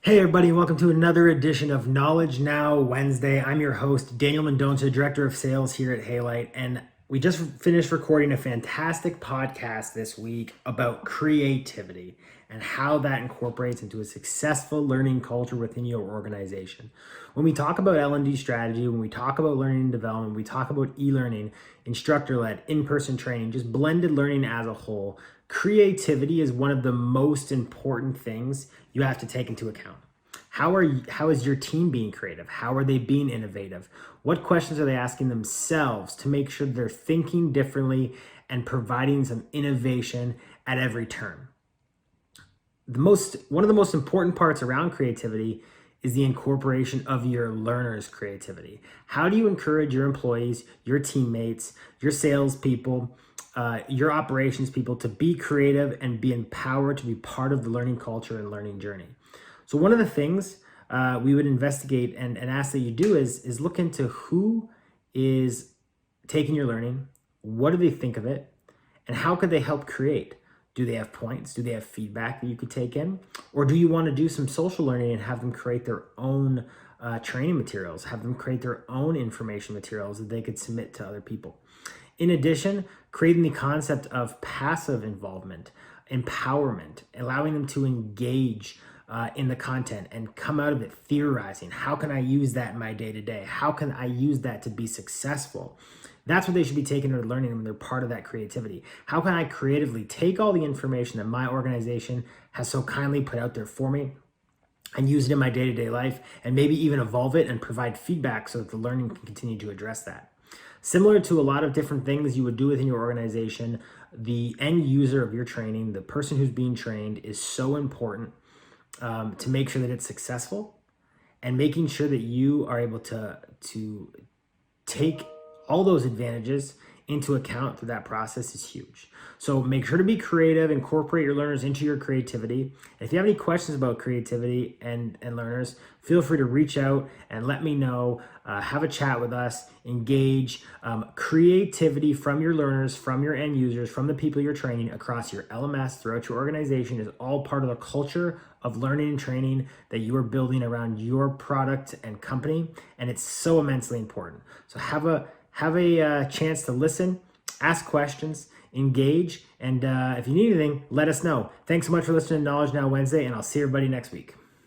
Hey everybody, and welcome to another edition of Knowledge Now Wednesday. I'm your host, Daniel Mendonca, Director of Sales here at Halite, and we just finished recording a fantastic podcast this week about creativity and how that incorporates into a successful learning culture within your organization. When we talk about L&D strategy, when we talk about learning and development, we talk about e-learning, instructor-led, in-person training, just blended learning as a whole, creativity is one of the most important things you have to take into account. How is your team being creative? How are they being innovative? What questions are they asking themselves to make sure they're thinking differently and providing some innovation at every turn? One of the most important parts around creativity is the incorporation of your learners' creativity. How do you encourage your employees, your teammates, your salespeople, your operations people to be creative and be empowered to be part of the learning culture and learning journey? So one of the things we would investigate and ask that you do is look into who is taking your learning, what do they think of it, and how could they help create? Do they have points? Do they have feedback that you could take in? Or do you want to do some social learning and have them create their own training materials, have them create their own information materials that they could submit to other people? In addition, creating the concept of passive involvement, empowerment, allowing them to engage in the content and come out of it theorizing. How can I use that in my day-to-day? How can I use that to be successful? That's what they should be taking or learning when they're part of that creativity. How can I creatively take all the information that my organization has so kindly put out there for me and use it in my day-to-day life, and maybe even evolve it and provide feedback so that the learning can continue to address that? Similar to a lot of different things you would do within your organization, the end user of your training, the person who's being trained, is so important to make sure that it's successful, and making sure that you are able to take all those advantages into account through that process is huge. So make sure to be creative, incorporate your learners into your creativity. And if you have any questions about creativity and learners, feel free to reach out and let me know, have a chat with us, engage. Creativity from your learners, from your end users, from the people you're training across your LMS throughout your organization is all part of the culture of learning and training that you are building around your product and company. And it's so immensely important. So have a chance to listen, ask questions, engage, and if you need anything, let us know. Thanks so much for listening to Knowledge Now Wednesday, and I'll see everybody next week.